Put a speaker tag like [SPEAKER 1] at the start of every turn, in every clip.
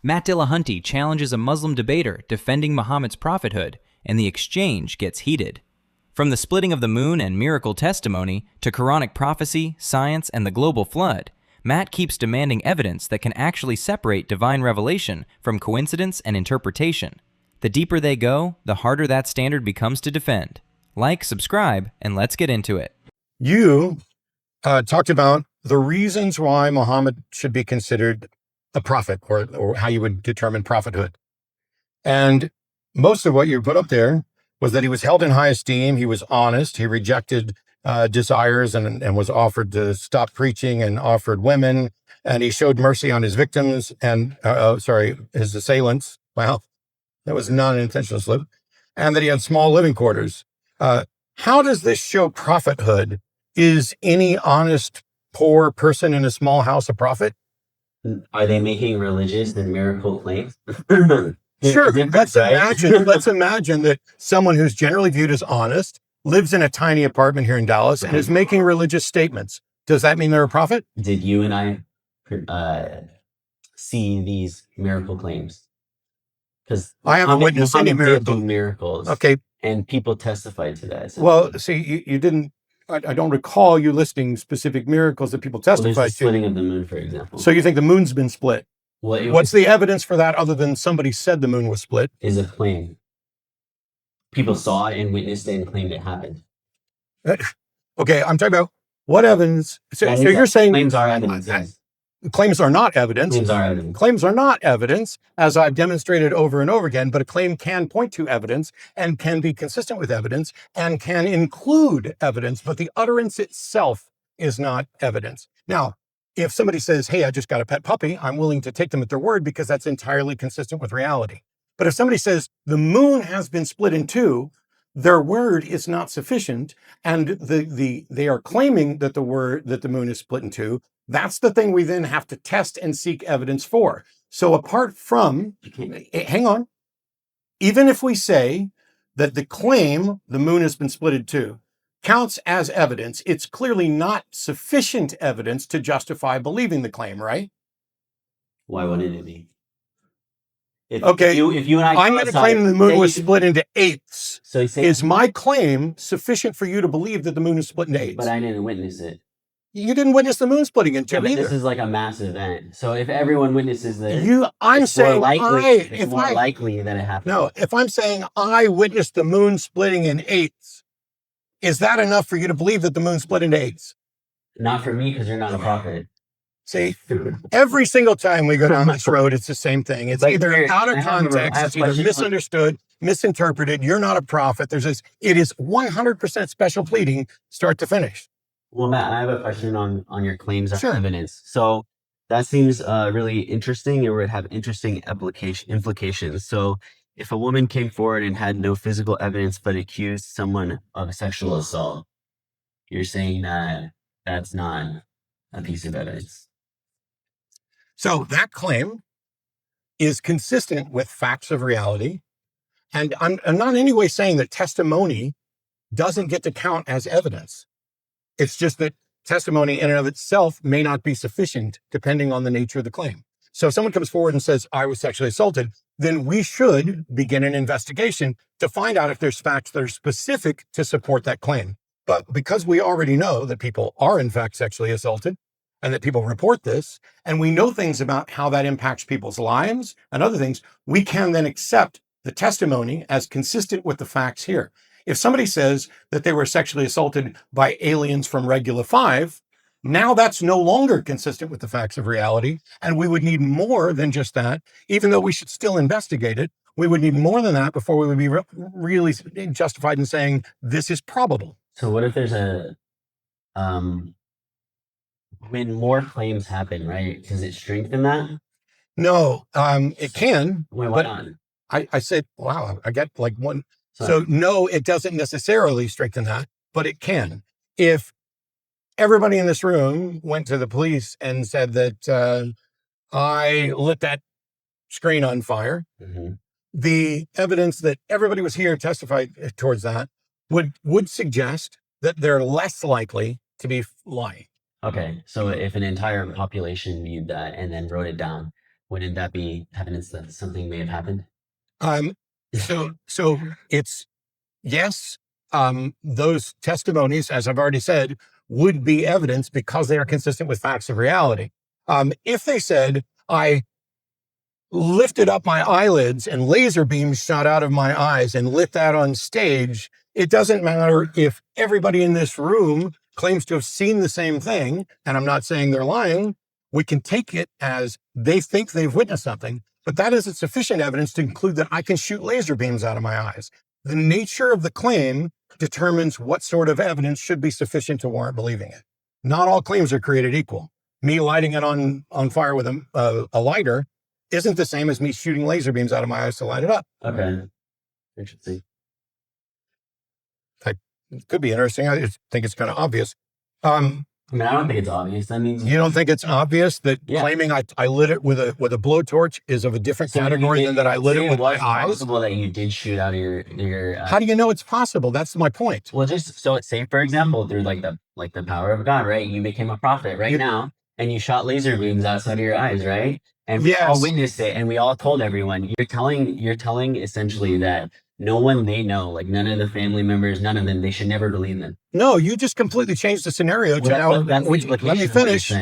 [SPEAKER 1] Matt Dillahunty challenges a Muslim debater defending Muhammad's prophethood, and the exchange gets heated. From the splitting of the moon and miracle testimony to Quranic prophecy, science, and the global flood, Matt keeps demanding evidence that can actually separate divine revelation from coincidence and interpretation. The deeper they go, the harder that standard becomes to defend. Like, subscribe, and let's get into it.
[SPEAKER 2] You talked about the reasons why Muhammad should be considered a prophet, or how you would determine prophethood. And most of what you put up there was that he was held in high esteem, he was honest, he rejected desires and was offered to stop preaching and offered women, and he showed mercy on his victims and, his assailants. Wow, that was not an intentional slip. And that he had small living quarters. How does this show prophethood? Is any honest, poor person in a small house a prophet?
[SPEAKER 3] Are they making religious and miracle claims?
[SPEAKER 2] Sure. Let's imagine that someone who's generally viewed as honest lives in a tiny apartment here in Dallas and is making religious statements. Does that mean they're a prophet?
[SPEAKER 3] Did you and I see these miracle claims? Because
[SPEAKER 2] I haven't witnessed any
[SPEAKER 3] miracles.
[SPEAKER 2] Okay.
[SPEAKER 3] And people testified to that. So.
[SPEAKER 2] Well, see, you didn't. I don't recall you listing specific miracles that people testified to.
[SPEAKER 3] There's the splitting of the moon, for example.
[SPEAKER 2] So you think the moon's been split?
[SPEAKER 3] Well,
[SPEAKER 2] what's the evidence for that other than somebody said the moon was split?
[SPEAKER 3] Is a claim. People saw it and witnessed it and claimed it happened.
[SPEAKER 2] Okay, I'm talking about what evidence. So you're saying
[SPEAKER 3] claims are evidence. Yes.
[SPEAKER 2] Claims are not evidence.
[SPEAKER 3] Claims are evidence.
[SPEAKER 2] Claims are not evidence, as I've demonstrated over and over again, but a claim can point to evidence and can be consistent with evidence and can include evidence, but the utterance itself is not evidence. Now, if somebody says, hey, I just got a pet puppy, I'm willing to take them at their word because that's entirely consistent with reality. But if somebody says the moon has been split in two, their word is not sufficient, and they are claiming that the moon is split in two. That's the thing we then have to test and seek evidence for. So apart from, hang on, even if we say that the claim the moon has been split in two counts as evidence, it's clearly not sufficient evidence to justify believing the claim, right?
[SPEAKER 3] Why wouldn't it be?
[SPEAKER 2] If you and I'm going to claim the moon was split into eighths. So is my claim sufficient for you to believe that the moon is split into eighths?
[SPEAKER 3] But I didn't witness it.
[SPEAKER 2] You didn't witness the moon splitting in two either.
[SPEAKER 3] This is like a mass event. So if everyone witnesses this,
[SPEAKER 2] it's more
[SPEAKER 3] likely that it happened.
[SPEAKER 2] No, if I'm saying I witnessed the moon splitting in eighths, is that enough for you to believe that the moon split into eighths?
[SPEAKER 3] Not for me, because you're not a prophet.
[SPEAKER 2] See, every single time we go down this road, it's the same thing. It's either out of context, it's either misunderstood, misinterpreted. You're not a prophet. It is 100% special pleading, start to finish.
[SPEAKER 3] Well, Matt, I have a question on your claims of evidence. So that seems really interesting. It would have interesting implications. So if a woman came forward and had no physical evidence but accused someone of sexual assault, you're saying that that's not a piece of evidence.
[SPEAKER 2] So that claim is consistent with facts of reality. And I'm not in any way saying that testimony doesn't get to count as evidence. It's just that testimony in and of itself may not be sufficient depending on the nature of the claim. So if someone comes forward and says, I was sexually assaulted, then we should begin an investigation to find out if there's facts that are specific to support that claim. But because we already know that people are in fact sexually assaulted and that people report this, and we know things about how that impacts people's lives and other things, we can then accept the testimony as consistent with the facts here. If somebody says that they were sexually assaulted by aliens from Regula 5, now that's no longer consistent with the facts of reality, and we would need more than just that. Even though we should still investigate it, we would need more than that before we would be really justified in saying this is probable.
[SPEAKER 3] So what if there's when more claims happen, right? Does it strengthen that?
[SPEAKER 2] No, it can.
[SPEAKER 3] Why not?
[SPEAKER 2] I said, wow, I get like one. So no, it doesn't necessarily strengthen that, but it can. If everybody in this room went to the police and said that I lit that screen on fire, the evidence that everybody was here testified towards that would suggest that they're less likely to be lying.
[SPEAKER 3] Okay, so if an entire population viewed that and then wrote it down, Wouldn't that be evidence that something may have happened?
[SPEAKER 2] So it's yes. Those testimonies, as I've already said, would be evidence because they are consistent with facts of reality. If they said, I lifted up my eyelids and laser beams shot out of my eyes and lit that on stage, it doesn't matter if everybody in this room claims to have seen the same thing, and I'm not saying they're lying. We can take it as they think they've witnessed something, but that isn't sufficient evidence to conclude that I can shoot laser beams out of my eyes. The nature of the claim determines what sort of evidence should be sufficient to warrant believing it. Not all claims are created equal. Me lighting it on fire with a lighter isn't the same as me shooting laser beams out of my eyes to light it up.
[SPEAKER 3] Okay. Interesting.
[SPEAKER 2] It could be interesting. I just think it's kind of obvious.
[SPEAKER 3] I don't think it's obvious. That means
[SPEAKER 2] you don't think it's obvious that claiming I lit it with a blowtorch is of a different category than that I lit it with my eyes?
[SPEAKER 3] It's possible that you did shoot out of your
[SPEAKER 2] How do you know it's possible? That's my point.
[SPEAKER 3] Well, just so it's safe, for example, through the power of God, right? You became a prophet now, and you shot laser beams outside of your eyes, right? And we all witnessed it, and we all told everyone. You're telling essentially that no one they know, like none of the family members, none of them, they should never believe them.
[SPEAKER 2] No, you just completely changed the scenario to now. Let me finish.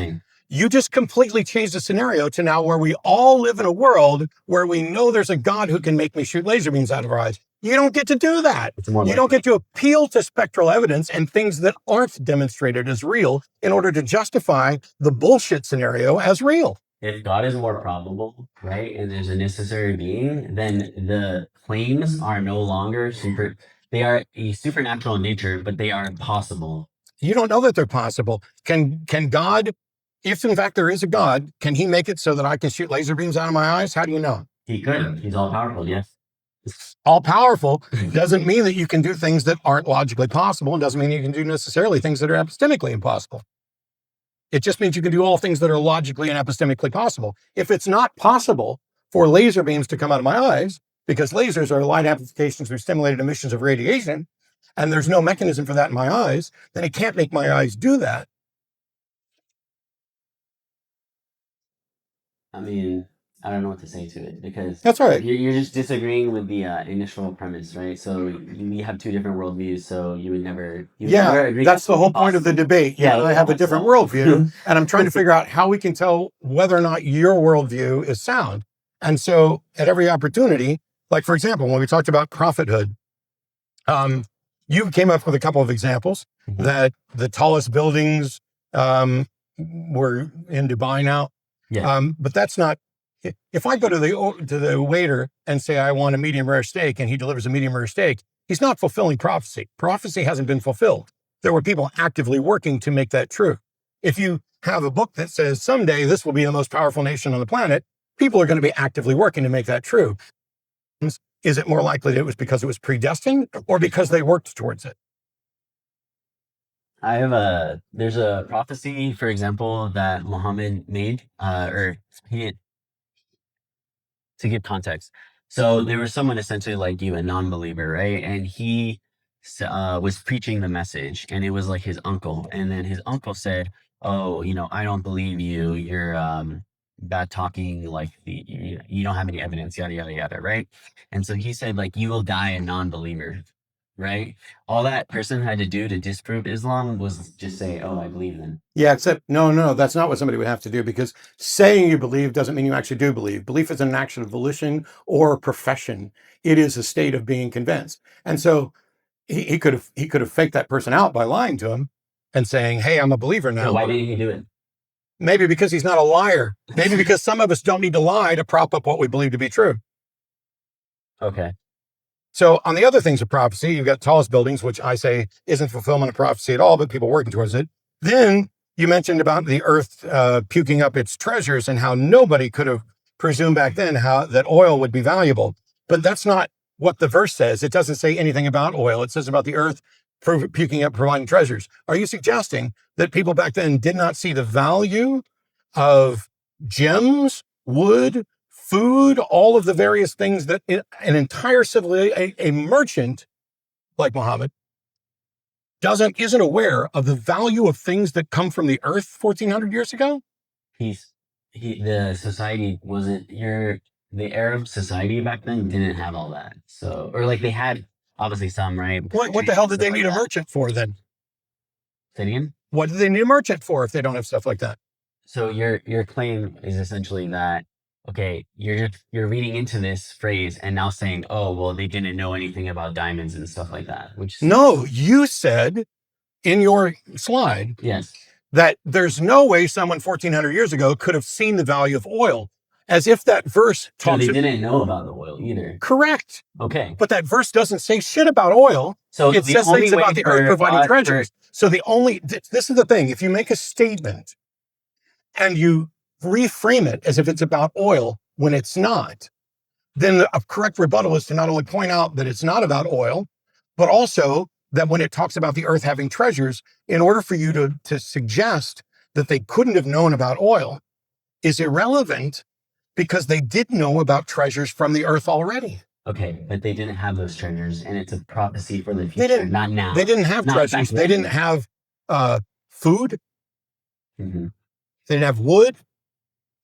[SPEAKER 2] You just completely changed the scenario to now where we all live in a world where we know there's a God who can make me shoot laser beams out of our eyes. You don't get to do that. You don't get to appeal to spectral evidence and things that aren't demonstrated as real in order to justify the bullshit scenario as real.
[SPEAKER 3] If God is more probable, right, and there's a necessary being, then the claims are no longer they are supernatural in nature, but they are impossible.
[SPEAKER 2] You don't know that they're possible. Can God, if in fact there is a God, can he make it so that I can shoot laser beams out of my eyes? How do you know?
[SPEAKER 3] He could. He's all powerful, yes.
[SPEAKER 2] All powerful doesn't mean that you can do things that aren't logically possible, and doesn't mean you can do necessarily things that are epistemically impossible. It just means you can do all things that are logically and epistemically possible. If it's not possible for laser beams to come out of my eyes, because lasers are light amplifications through stimulated emissions of radiation, and there's no mechanism for that in my eyes, then it can't make my eyes do that.
[SPEAKER 3] I mean, I don't know what to say to it, because
[SPEAKER 2] that's all right.
[SPEAKER 3] You're just disagreeing with the initial premise, right? So we have two different worldviews, so you would never agree.
[SPEAKER 2] That's the whole point of the debate. Yeah, I have a different worldview, and I'm trying to figure out how we can tell whether or not your worldview is sound. And so at every opportunity, like for example, when we talked about prophethood, you came up with a couple of examples that the tallest buildings were in Dubai now.
[SPEAKER 3] Yeah.
[SPEAKER 2] But that's not. If I go to the waiter and say I want a medium rare steak and he delivers a medium rare steak, he's not fulfilling prophecy. Prophecy hasn't been fulfilled. There were people actively working to make that true. If you have a book that says someday this will be the most powerful nation on the planet, people are going to be actively working to make that true. Is it more likely that it was because it was predestined or because they worked towards it?
[SPEAKER 3] There's a prophecy, for example, that Muhammad made, to give context. So there was someone essentially like you, a non-believer, right? And he was preaching the message, and it was like his uncle. And then his uncle said, oh, I don't believe you. You're bad talking, like you don't have any evidence, yada, yada, yada, right? And so he said, like, you will die a non-believer, right? All that person had to do to disprove Islam was just say, oh, I believe them.
[SPEAKER 2] Yeah, except no, that's not what somebody would have to do, because saying you believe doesn't mean you actually do believe. Belief is an action of volition or profession. It is a state of being convinced. And so he could have faked that person out by lying to him and saying, hey, I'm a believer now.
[SPEAKER 3] So why didn't he do it?
[SPEAKER 2] Maybe because he's not a liar. Maybe because some of us don't need to lie to prop up what we believe to be true.
[SPEAKER 3] Okay.
[SPEAKER 2] So on the other things of prophecy, you've got tallest buildings, which I say isn't fulfillment of prophecy at all, but people working towards it. Then you mentioned about the earth puking up its treasures and how nobody could have presumed back then how that oil would be valuable. But that's not what the verse says. It doesn't say anything about oil. It says about the earth puking up, providing treasures. Are you suggesting that people back then did not see the value of gems, wood, food, all of the various things that an entire civilization, a merchant like Muhammad, isn't aware of the value of things that come from the earth 1400 years ago?
[SPEAKER 3] the society wasn't the Arab society back then didn't have all that. So, or like they had obviously some, right?
[SPEAKER 2] What the hell did they need a merchant for then?
[SPEAKER 3] Say it again?
[SPEAKER 2] What do they need a merchant for if they don't have stuff like that?
[SPEAKER 3] So your claim is essentially that, okay, you're reading into this phrase and now saying, oh, well, they didn't know anything about diamonds and stuff like that. Which
[SPEAKER 2] No, you said in your slide
[SPEAKER 3] yes,
[SPEAKER 2] that there's no way someone 1400 years ago could have seen the value of oil, as if that verse
[SPEAKER 3] so
[SPEAKER 2] talks.
[SPEAKER 3] they didn't know about the oil either.
[SPEAKER 2] Correct.
[SPEAKER 3] Okay,
[SPEAKER 2] But that verse doesn't say shit about oil.
[SPEAKER 3] so
[SPEAKER 2] It says things about the earth providing treasures. So this is the thing. If you make a statement and you reframe it as if it's about oil when it's not, then a correct rebuttal is to not only point out that it's not about oil, but also that when it talks about the earth having treasures, in order for you to suggest that they couldn't have known about oil is irrelevant, because they did know about treasures from the earth already.
[SPEAKER 3] Okay, but they didn't have those treasures, and it's a prophecy for the future, not now.
[SPEAKER 2] They didn't have treasures. They didn't have food.
[SPEAKER 3] Mm-hmm.
[SPEAKER 2] They didn't have wood.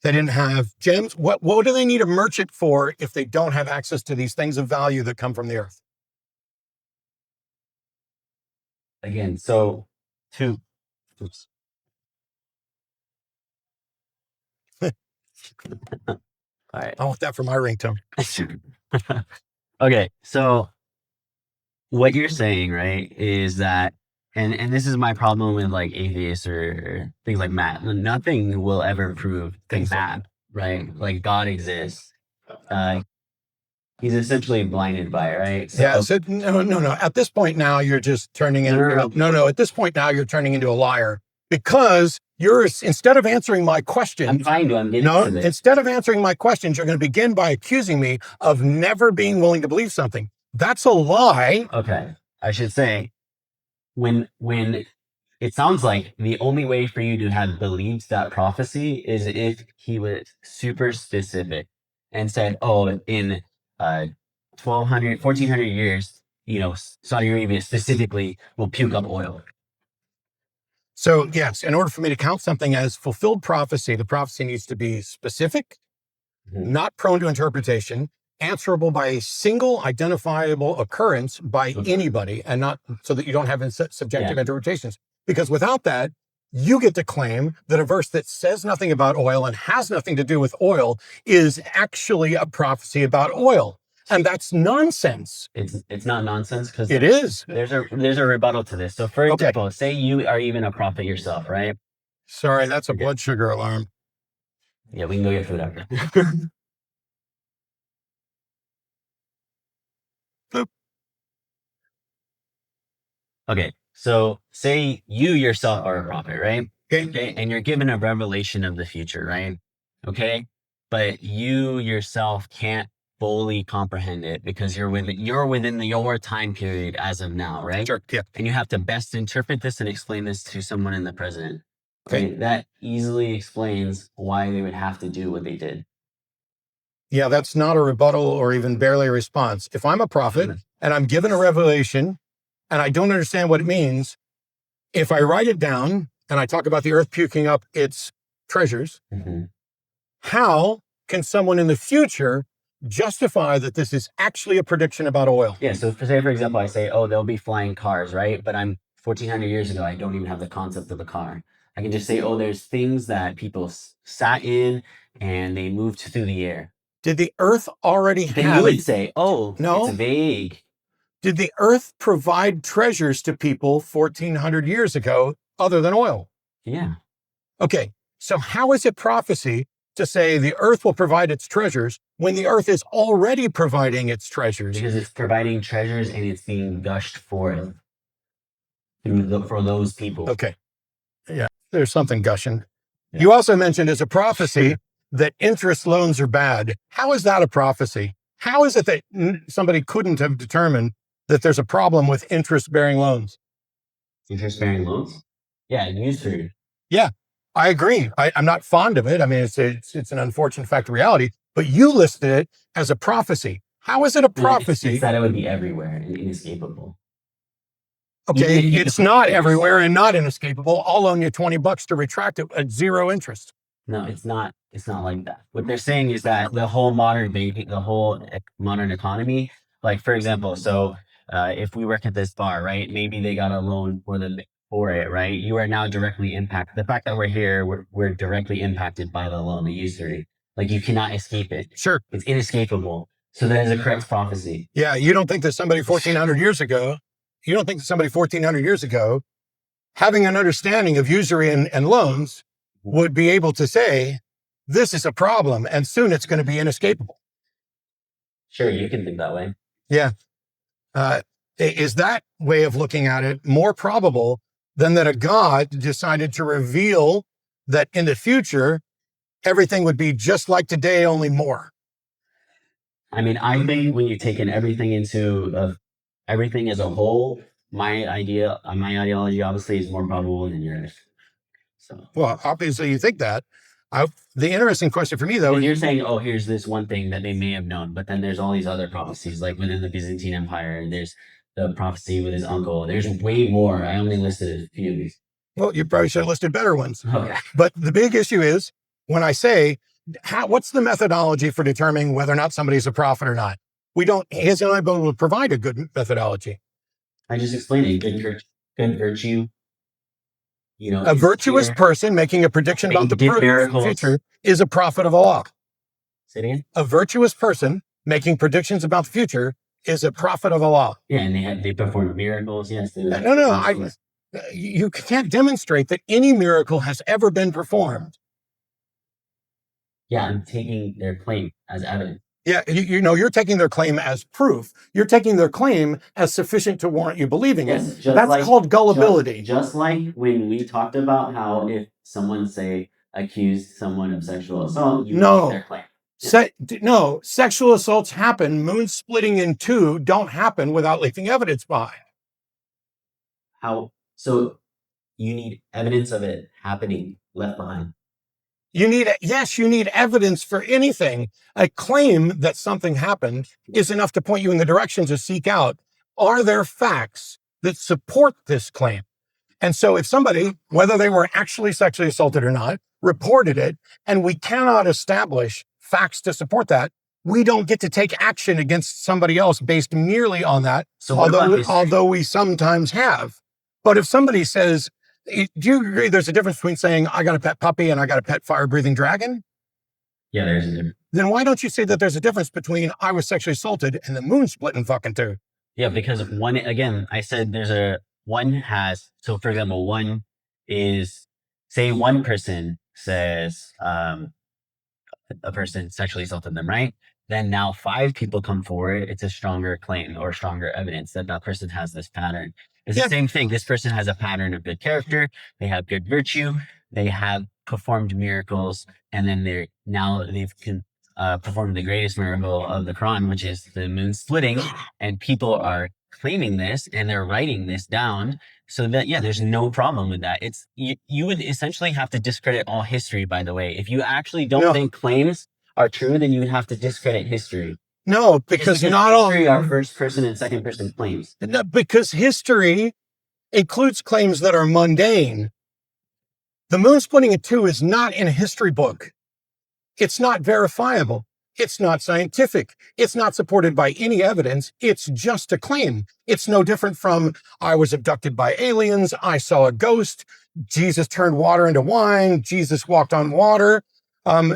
[SPEAKER 2] They didn't have gems. What do they need a merchant for if they don't have access to these things of value that come from the earth?
[SPEAKER 3] Again, so oops. All right.
[SPEAKER 2] I want that for my ringtone.
[SPEAKER 3] Okay, so what you're saying, right, is that, and this is my problem with like atheists or things like math. Nothing will ever prove math, right? Like God exists. He's essentially blinded by it, right? So,
[SPEAKER 2] Yeah. So no. At this point now, you're just turning into no. At this point now, you're turning into a liar, because you're, instead of answering my question,
[SPEAKER 3] I'm trying to. I'm getting to this.
[SPEAKER 2] Instead of answering my questions, you're going to begin by accusing me of never being willing to believe something. That's a lie.
[SPEAKER 3] Okay, I should say, when it sounds like the only way for you to have believed that prophecy is if he was super specific and said, oh, in 1,200, 1,400 years, Saudi Arabia specifically will puke up oil.
[SPEAKER 2] So yes, in order for me to count something as fulfilled prophecy, the prophecy needs to be specific, not prone to interpretation, answerable by a single identifiable occurrence by anybody, and not so that you don't have subjective interpretations. Because without that, you get to claim that a verse that says nothing about oil and has nothing to do with oil is actually a prophecy about oil. And that's nonsense.
[SPEAKER 3] It's not nonsense, because
[SPEAKER 2] it is.
[SPEAKER 3] There's a rebuttal to this. So for example, say you are even a prophet yourself, right?
[SPEAKER 2] Sorry, that's a blood sugar alarm.
[SPEAKER 3] Yeah, we can go get food after.
[SPEAKER 2] Boop.
[SPEAKER 3] Okay, so say you yourself are a prophet, right?
[SPEAKER 2] Okay.
[SPEAKER 3] And you're given a revelation of the future, right? Okay, but you yourself can't fully comprehend it because you're within your time period as of now, right?
[SPEAKER 2] Sure. Yeah.
[SPEAKER 3] And you have to best interpret this and explain this to someone in the present.
[SPEAKER 2] Okay.
[SPEAKER 3] Right? That easily explains why they would have to do what they did.
[SPEAKER 2] Yeah, that's not a rebuttal or even barely a response. If I'm a prophet and I'm given a revelation and I don't understand what it means, if I write it down and I talk about the earth puking up its treasures, how can someone in the future justify that this is actually a prediction about oil?
[SPEAKER 3] Yeah, so for example, I say, oh, there'll be flying cars, right? But I'm 1,400 years ago, I don't even have the concept of a car. I can just say, oh, there's things that people sat in and they moved through the air.
[SPEAKER 2] Did the earth already have...
[SPEAKER 3] Then you would say, oh,
[SPEAKER 2] no,
[SPEAKER 3] it's vague.
[SPEAKER 2] Did the earth provide treasures to people 1,400 years ago other than oil?
[SPEAKER 3] Yeah.
[SPEAKER 2] Okay, so how is it prophecy to say the earth will provide its treasures when the earth is already providing its treasures?
[SPEAKER 3] Because it's providing treasures and it's being gushed forth for those people.
[SPEAKER 2] Okay. Yeah, there's something gushing. Yeah. You also mentioned as a prophecy that interest loans are bad. How is that a prophecy? How is it that somebody couldn't have determined that there's a problem with interest-bearing loans?
[SPEAKER 3] Interest-bearing loans? Yeah, usury.
[SPEAKER 2] Yeah, I agree. I'm not fond of it. I mean, it's an unfortunate fact of reality, but you listed it as a prophecy. How is it a prophecy?
[SPEAKER 3] It's that it would be everywhere and inescapable.
[SPEAKER 2] Okay, it's not everywhere and not inescapable. I'll loan you $20 to retract it at zero interest.
[SPEAKER 3] No, it's not. It's not like that. What they're saying is that the whole modern banking, the whole modern economy, like for example, so if we work at this bar, right? Maybe they got a loan for it, right? You are now directly impacted. The fact that we're here, we're directly impacted by the loan, the usury. Like you cannot escape it.
[SPEAKER 2] Sure.
[SPEAKER 3] It's inescapable. So that is a correct prophecy.
[SPEAKER 2] Yeah, you don't think that somebody 1,400 years ago, having an understanding of usury and loans, would be able to say, this is a problem, and soon it's going to be inescapable.
[SPEAKER 3] Sure, you can think that way.
[SPEAKER 2] Yeah. Is that way of looking at it more probable than that a God decided to reveal that in the future, everything would be just like today, only more?
[SPEAKER 3] I mean, I think when you take in everything everything as a whole, my ideology obviously is more probable than yours. So,
[SPEAKER 2] well, obviously you think that. The interesting question for me, though,
[SPEAKER 3] is you're saying, oh, here's this one thing that they may have known, but then there's all these other prophecies, like within the Byzantine Empire, and there's the prophecy with his uncle. There's way more. I only listed a few.
[SPEAKER 2] Well, you probably should have listed better ones.
[SPEAKER 3] Okay.
[SPEAKER 2] But the big issue is when I say, what's the methodology for determining whether or not somebody's a prophet or not? He hasn't been able to provide a good methodology.
[SPEAKER 3] I just explained it. Good virtue.
[SPEAKER 2] A virtuous person making a prediction about the future is a prophet of Allah.
[SPEAKER 3] Say it again?
[SPEAKER 2] A virtuous person making predictions about the future is a prophet of Allah.
[SPEAKER 3] Yeah, and they perform miracles. Yes.
[SPEAKER 2] No. You can't demonstrate that any miracle has ever been performed.
[SPEAKER 3] Yeah, I'm taking their claim as evidence.
[SPEAKER 2] Yeah, you're taking their claim as proof. You're taking their claim as sufficient to warrant you believing it. That's called gullibility.
[SPEAKER 3] Just like when we talked about how if someone, say, accused someone of sexual assault, you take their claim.
[SPEAKER 2] No, sexual assaults happen. Moon splitting in two don't happen without leaving evidence behind.
[SPEAKER 3] How? So you need evidence of it happening left behind.
[SPEAKER 2] You need evidence for anything. A claim that something happened is enough to point you in the direction to seek out, are there facts that support this claim? And so if somebody, whether they were actually sexually assaulted or not, reported it, and we cannot establish facts to support that, we don't get to take action against somebody else based merely on that, although we sometimes have. But if somebody says, do you agree there's a difference between saying, I got a pet puppy and I got a pet fire-breathing dragon?
[SPEAKER 3] Yeah, there's a difference.
[SPEAKER 2] Then why don't you say that there's a difference between I was sexually assaulted and the moon split in fucking two?
[SPEAKER 3] Yeah, because of one, again, I said so for example, one is, say one person says a person sexually assaulted them, right? Then now 5 people come forward. It's a stronger claim or stronger evidence that that person has this pattern. It's the same thing. This person has a pattern of good character. They have good virtue. They have performed miracles. And then they've performed the greatest miracle of the Quran, which is the moon splitting. And people are claiming this and they're writing this down. So that, there's no problem with that. You would essentially have to discredit all history, by the way. If you actually don't think claims are true, then you would have to discredit history.
[SPEAKER 2] No, because not all
[SPEAKER 3] are first person and second person claims.
[SPEAKER 2] No, because history includes claims that are mundane. The moon splitting in two is not in a history book. It's not verifiable. It's not scientific. It's not supported by any evidence. It's just a claim. It's no different from I was abducted by aliens. I saw a ghost. Jesus turned water into wine. Jesus walked on water.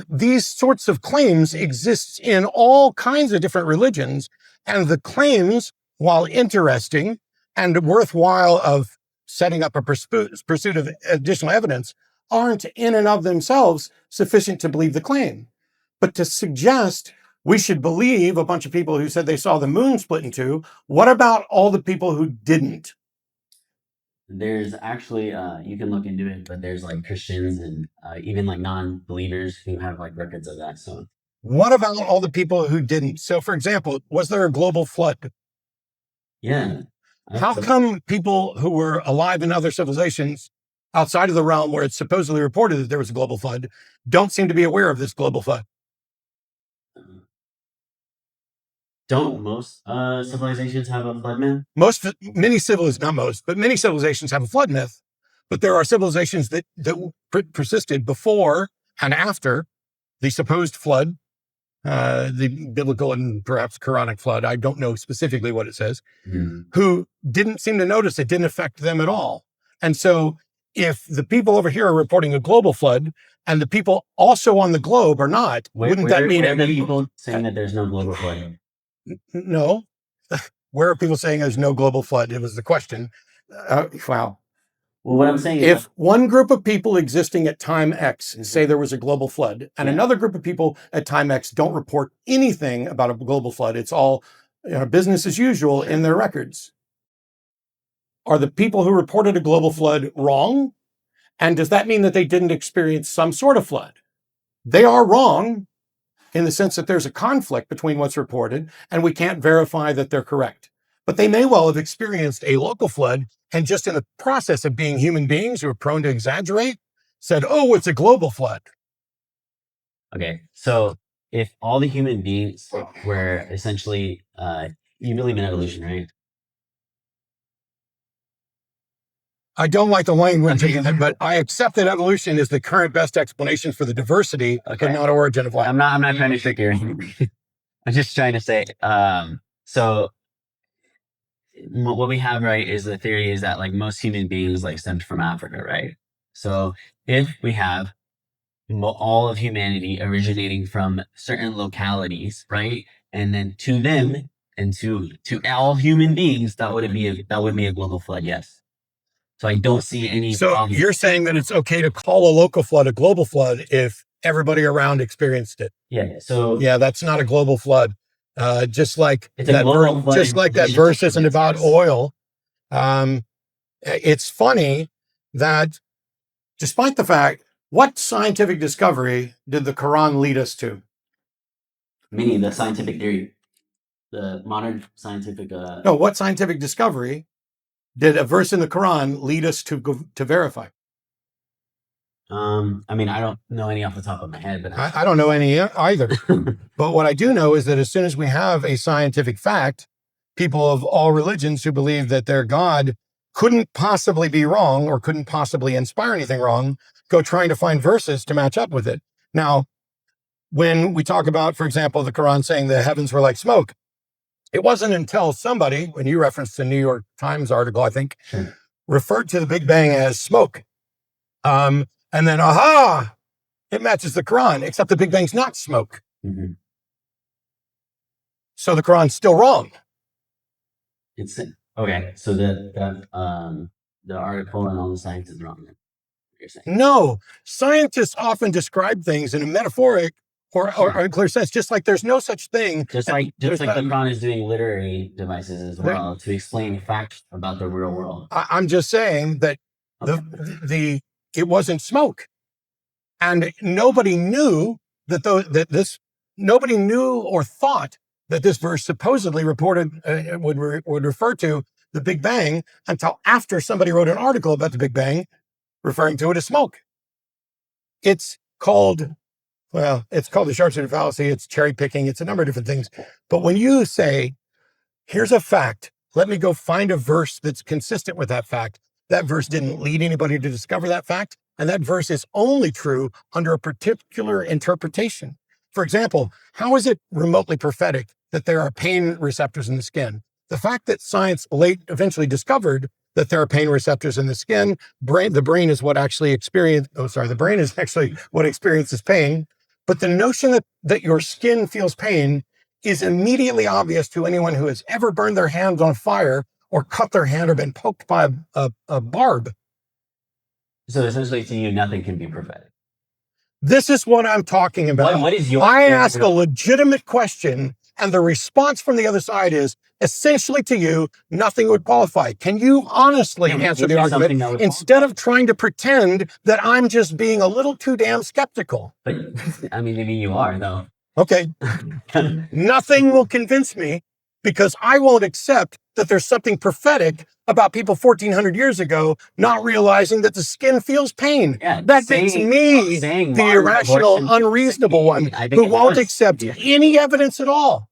[SPEAKER 2] These sorts of claims exist in all kinds of different religions. And the claims, while interesting and worthwhile of setting up a pursuit of additional evidence, aren't in and of themselves sufficient to believe the claim. But to suggest we should believe a bunch of people who said they saw the moon split in two, what about all the people who didn't?
[SPEAKER 3] There's actually, you can look into it, but there's like Christians and even like non-believers who have like records of that. So
[SPEAKER 2] what about all the people who didn't? So for example, was there a global flood?
[SPEAKER 3] Yeah.
[SPEAKER 2] How come people who were alive in other civilizations outside of the realm where it's supposedly reported that there was a global flood don't seem to be aware of this global flood?
[SPEAKER 3] Don't most civilizations have a flood myth?
[SPEAKER 2] Many civilizations have a flood myth, but there are civilizations that persisted before and after the supposed flood, the biblical and perhaps Quranic flood, I don't know specifically what it says, who didn't seem to notice it didn't affect them at all. And so if the people over here are reporting a global flood and the people also on the globe are not, wouldn't that mean...
[SPEAKER 3] Where are the people saying that there's no global flood?
[SPEAKER 2] No. Where are people saying there's no global flood? It was the question. Wow.
[SPEAKER 3] Well, what I'm saying is,
[SPEAKER 2] if one group of people existing at time X say there was a global flood, and another group of people at time X don't report anything about a global flood, it's all business as usual in their records. Are the people who reported a global flood wrong? And does that mean that they didn't experience some sort of flood? They are wrong in the sense that there's a conflict between what's reported, and we can't verify that they're correct. But they may well have experienced a local flood, and just in the process of being human beings who are prone to exaggerate, said, oh, it's a global flood.
[SPEAKER 3] Okay, so if all the human beings were essentially, you believe in evolution, right?
[SPEAKER 2] I don't like the language, but I accept that evolution is the current best explanation for the diversity, but not origin of life.
[SPEAKER 3] I'm not trying to trick you. I'm just trying to say, so what we have, right, is the theory is that like most human beings like stemmed from Africa, right? So if we have all of humanity originating from certain localities, right, and then to them and to all human beings, that would be a global flood, yes. So I don't see any problem.
[SPEAKER 2] You're saying that it's okay to call a local flood a global flood if everybody around experienced it?
[SPEAKER 3] Yeah. So
[SPEAKER 2] yeah, that's not a global flood. Just like that verse isn't about oil. It's funny that despite the fact, what scientific discovery did the Quran lead us to?
[SPEAKER 3] Meaning the scientific theory, the modern scientific.
[SPEAKER 2] No, what scientific discovery did a verse in the Quran lead us to verify?
[SPEAKER 3] I mean, I don't know any off the top of my head, but
[SPEAKER 2] I don't know any either. But what I do know is that as soon as we have a scientific fact, people of all religions who believe that their God couldn't possibly be wrong or couldn't possibly inspire anything wrong, go trying to find verses to match up with it. Now, when we talk about, for example, the Quran saying the heavens were like smoke, it wasn't until somebody, when you referenced the New York Times article, I think, referred to the Big Bang as smoke. And then, it matches the Quran, except the Big Bang's not smoke.
[SPEAKER 3] Mm-hmm.
[SPEAKER 2] So the Quran's still wrong.
[SPEAKER 3] It's okay. So the article and all the science is wrong. You're saying.
[SPEAKER 2] No, scientists often describe things in a metaphoric or unclear sense, just like there's no such thing.
[SPEAKER 3] Just like the Quran is doing literary devices as well to explain facts about the real world.
[SPEAKER 2] I'm just saying that it wasn't smoke, and nobody knew nobody knew or thought that this verse supposedly reported would refer to the Big Bang until after somebody wrote an article about the Big Bang, referring to it as smoke. It's called the sharpshooter fallacy. It's cherry picking. It's a number of different things. But when you say, here's a fact, let me go find a verse that's consistent with that fact. That verse didn't lead anybody to discover that fact. And that verse is only true under a particular interpretation. For example, how is it remotely prophetic that there are pain receptors in the skin? The fact that science eventually discovered that there are pain receptors in the skin, the brain is what actually the brain is actually what experiences pain. But the notion that your skin feels pain is immediately obvious to anyone who has ever burned their hands on fire or cut their hand or been poked by a barb.
[SPEAKER 3] So essentially to you, nothing can be prophetic.
[SPEAKER 2] This is what I'm talking about.
[SPEAKER 3] What is your...
[SPEAKER 2] I ask a legitimate question, and the response from the other side is, essentially to you, nothing would qualify. Can you honestly answer the argument instead of trying to pretend that I'm just being a little too damn skeptical?
[SPEAKER 3] But, I mean, maybe you are, though.
[SPEAKER 2] Okay. Nothing will convince me because I won't accept that there's something prophetic about people 1,400 years ago not realizing that the skin feels pain.
[SPEAKER 3] Yeah,
[SPEAKER 2] that makes me the irrational, unreasonable one who won't accept any evidence at all.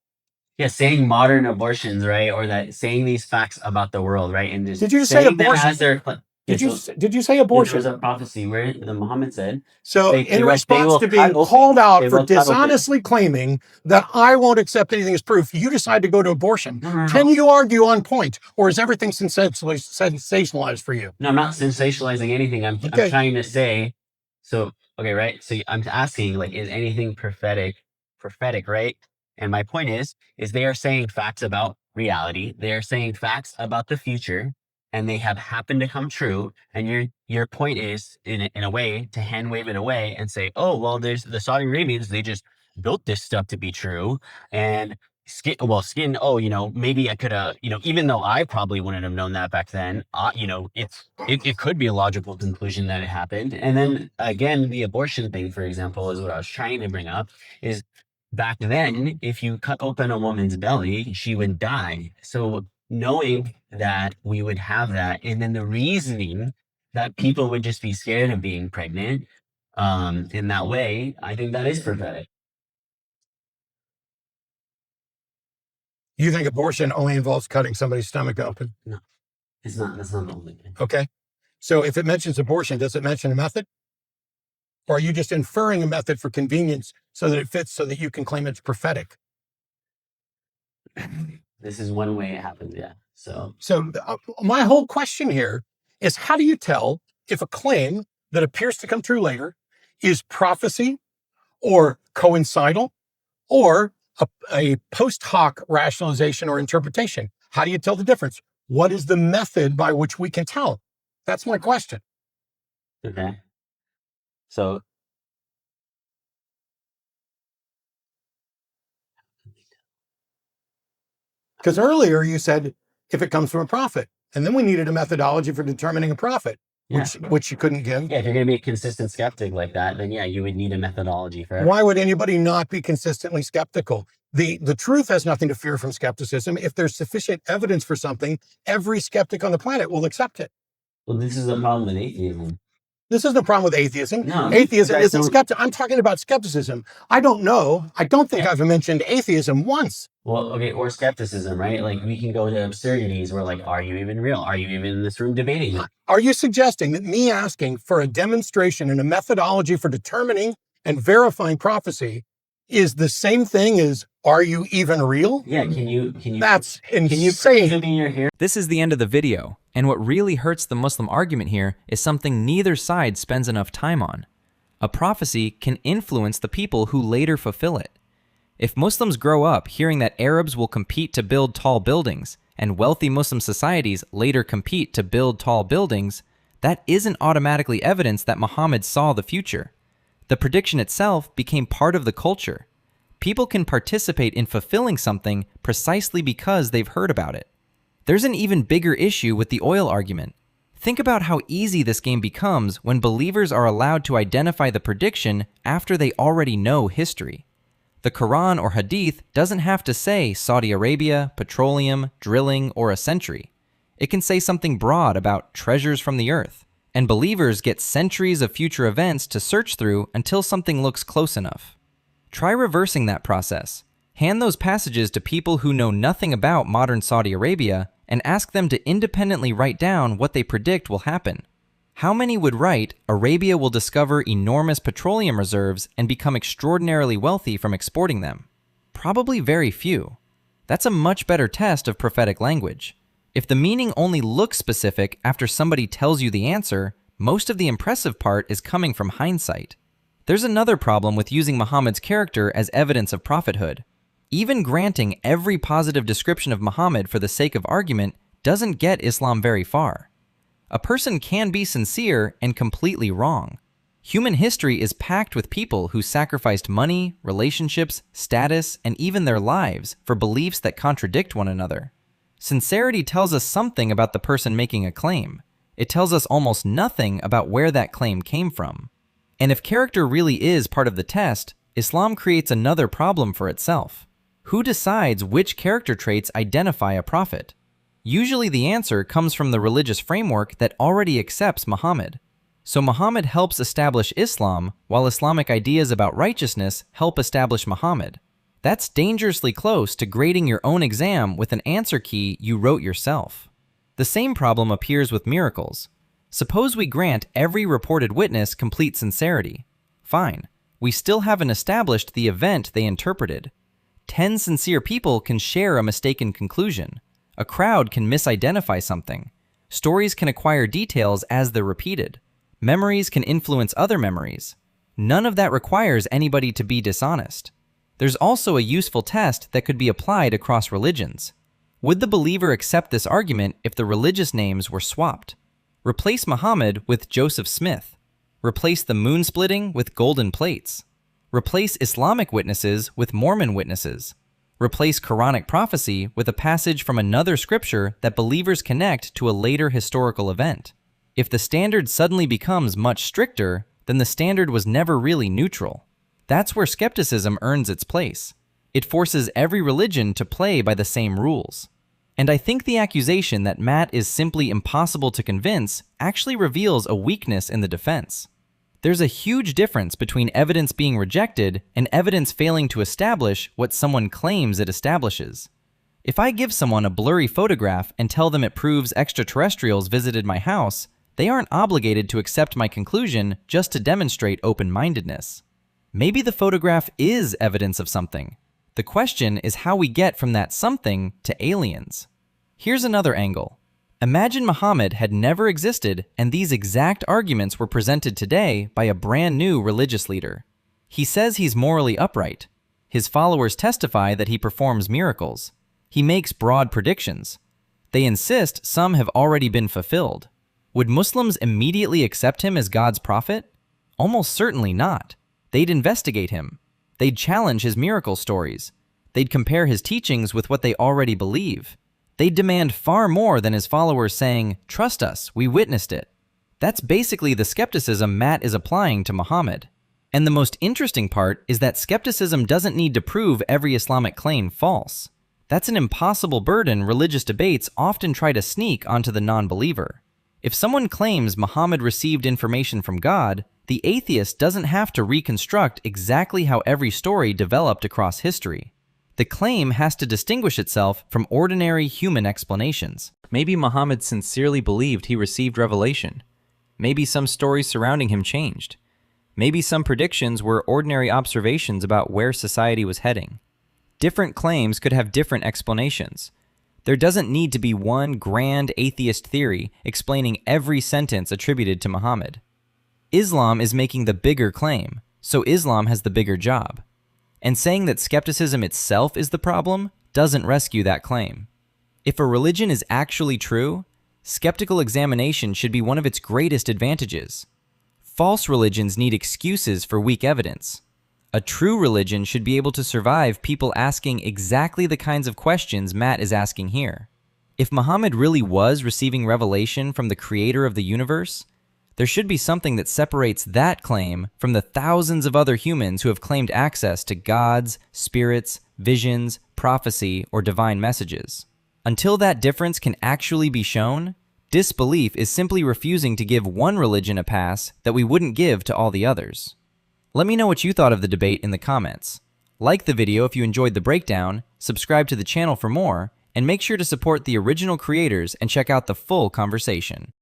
[SPEAKER 3] Yeah, saying modern abortions, right? Or that saying these facts about the world, right? And just
[SPEAKER 2] did you say abortion? Did
[SPEAKER 3] Okay,
[SPEAKER 2] you
[SPEAKER 3] so
[SPEAKER 2] did you say
[SPEAKER 3] there's
[SPEAKER 2] abortion?
[SPEAKER 3] a prophecy where the Muhammad said,
[SPEAKER 2] So
[SPEAKER 3] they
[SPEAKER 2] in
[SPEAKER 3] will
[SPEAKER 2] response to being
[SPEAKER 3] cut open,
[SPEAKER 2] called out
[SPEAKER 3] they
[SPEAKER 2] for
[SPEAKER 3] will cut open.
[SPEAKER 2] dishonestly claiming that I won't accept anything as proof, you decide to go to abortion.
[SPEAKER 3] No.
[SPEAKER 2] Can you argue on point, or is everything sensationalized for you?
[SPEAKER 3] No, I'm not sensationalizing anything. I'm
[SPEAKER 2] Okay.
[SPEAKER 3] trying to say, so okay, right? So I'm asking, like, is anything prophetic, right? And my point is they are saying facts about reality. They are saying facts about the future, and they have happened to come true. And your point is, in a way, to hand wave it away and say, oh, well, there's the Saudi Arabians. They just built this stuff to be true, and skin. Oh, maybe I could have, even though I probably wouldn't have known that back then. It could be a logical conclusion that it happened. And then again, the abortion thing, for example, is what I was trying to bring up. Is back then, if you cut open a woman's belly, she would die. So knowing that we would have that, and then the reasoning that people would just be scared of being pregnant, in that way, I think that is prophetic.
[SPEAKER 2] You think abortion only involves cutting somebody's stomach open?
[SPEAKER 3] No, it's not. That's not the only thing.
[SPEAKER 2] Okay. So if it mentions abortion, does it mention a method? Or are you just inferring a method for convenience so that it fits so that you can claim it's prophetic?
[SPEAKER 3] This is one way it happens, yeah. So
[SPEAKER 2] my whole question here is, how do you tell if a claim that appears to come true later is prophecy or coincidental or a post hoc rationalization or interpretation? How do you tell the difference? What is the method by which we can tell? That's my question.
[SPEAKER 3] okay. So
[SPEAKER 2] Because earlier you said if it comes from a prophet, and then we needed a methodology for determining a prophet,
[SPEAKER 3] yeah.
[SPEAKER 2] which you couldn't give.
[SPEAKER 3] Yeah, if you're gonna be a consistent skeptic like that, then yeah, you would need a methodology for it.
[SPEAKER 2] Why would anybody not be consistently skeptical? The truth has nothing to fear from skepticism. If there's sufficient evidence for something, every skeptic on the planet will accept it.
[SPEAKER 3] Well, this is the problem with atheism.
[SPEAKER 2] This isn't the problem with atheism.
[SPEAKER 3] No,
[SPEAKER 2] Atheism
[SPEAKER 3] guys
[SPEAKER 2] isn't
[SPEAKER 3] don't-
[SPEAKER 2] skeptic. I'm talking about skepticism. I don't know. I don't think I've mentioned atheism once.
[SPEAKER 3] Well, okay, or skepticism, right? Like we can go to absurdities where, like, are you even real? Are you even in this room debating it?
[SPEAKER 2] Are you suggesting that me asking for a demonstration and a methodology for determining and verifying prophecy is the same thing as are you even real?
[SPEAKER 3] Yeah, can you
[SPEAKER 2] That's
[SPEAKER 3] can you
[SPEAKER 2] insane.
[SPEAKER 3] prove to me you're here?
[SPEAKER 1] This is the end of the video, and what really hurts the Muslim argument here is something neither side spends enough time on. A prophecy can influence the people who later fulfill it. If Muslims grow up hearing that Arabs will compete to build tall buildings, and wealthy Muslim societies later compete to build tall buildings, that isn't automatically evidence that Muhammad saw the future. The prediction itself became part of the culture. People can participate in fulfilling something precisely because they've heard about it. There's an even bigger issue with the oil argument. Think about how easy this game becomes when believers are allowed to identify the prediction after they already know history. The Quran or Hadith doesn't have to say Saudi Arabia, petroleum, drilling, or a century. It can say something broad about treasures from the earth, and believers get centuries of future events to search through until something looks close enough. Try reversing that process. Hand those passages to people who know nothing about modern Saudi Arabia and ask them to independently write down what they predict will happen. How many would write, Arabia will discover enormous petroleum reserves and become extraordinarily wealthy from exporting them? Probably very few. That's a much better test of prophetic language. If the meaning only looks specific after somebody tells you the answer, most of the impressive part is coming from hindsight. There's another problem with using Muhammad's character as evidence of prophethood. Even granting every positive description of Muhammad for the sake of argument doesn't get Islam very far. A person can be sincere and completely wrong. Human history is packed with people who sacrificed money, relationships, status, and even their lives for beliefs that contradict one another. Sincerity tells us something about the person making a claim. It tells us almost nothing about where that claim came from. And if character really is part of the test, Islam creates another problem for itself. Who decides which character traits identify a prophet? Usually the answer comes from the religious framework that already accepts Muhammad. So Muhammad helps establish Islam, while Islamic ideas about righteousness help establish Muhammad. That's dangerously close to grading your own exam with an answer key you wrote yourself. The same problem appears with miracles. Suppose we grant every reported witness complete sincerity. Fine. We still haven't established the event they interpreted. 10 sincere people can share a mistaken conclusion. A crowd can misidentify something. Stories can acquire details as they're repeated. Memories can influence other memories. None of that requires anybody to be dishonest. There's also a useful test that could be applied across religions. Would the believer accept this argument if the religious names were swapped? Replace Muhammad with Joseph Smith. Replace the moon splitting with golden plates. Replace Islamic witnesses with Mormon witnesses. Replace Quranic prophecy with a passage from another scripture that believers connect to a later historical event. If the standard suddenly becomes much stricter, then the standard was never really neutral. That's where skepticism earns its place. It forces every religion to play by the same rules. And I think the accusation that Matt is simply impossible to convince actually reveals a weakness in the defense. There's a huge difference between evidence being rejected and evidence failing to establish what someone claims it establishes. If I give someone a blurry photograph and tell them it proves extraterrestrials visited my house, they aren't obligated to accept my conclusion just to demonstrate open-mindedness. Maybe the photograph is evidence of something. The question is how we get from that something to aliens. Here's another angle. Imagine Muhammad had never existed and these exact arguments were presented today by a brand new religious leader. He says he's morally upright. His followers testify that he performs miracles. He makes broad predictions. They insist some have already been fulfilled. Would Muslims immediately accept him as God's prophet? Almost certainly not. They'd investigate him. They'd challenge his miracle stories. They'd compare his teachings with what they already believe. They'd demand far more than his followers saying, "Trust us, we witnessed it." That's basically the skepticism Matt is applying to Muhammad. And the most interesting part is that skepticism doesn't need to prove every Islamic claim false. That's an impossible burden religious debates often try to sneak onto the non-believer. If someone claims Muhammad received information from God, the atheist doesn't have to reconstruct exactly how every story developed across history. The claim has to distinguish itself from ordinary human explanations.
[SPEAKER 4] Maybe Muhammad sincerely believed he received revelation. Maybe some stories surrounding him changed. Maybe some predictions were ordinary observations about where society was heading. Different claims could have different explanations. There doesn't need to be one grand atheist theory explaining every sentence attributed to Muhammad. Islam is making the bigger claim, so Islam has the bigger job. And saying that skepticism itself is the problem doesn't rescue that claim. If a religion is actually true, skeptical examination should be one of its greatest advantages. False religions need excuses for weak evidence. A true religion should be able to survive people asking exactly the kinds of questions Matt is asking here. If Muhammad really was receiving revelation from the creator of the universe, there should be something that separates that claim from the thousands of other humans who have claimed access to gods, spirits, visions, prophecy, or divine messages. Until that difference can actually be shown, disbelief is simply refusing to give one religion a pass that we wouldn't give to all the others. Let me know what you thought of the debate in the comments. Like the video if you enjoyed the breakdown, subscribe to the channel for more, and make sure to support the original creators and check out the full conversation.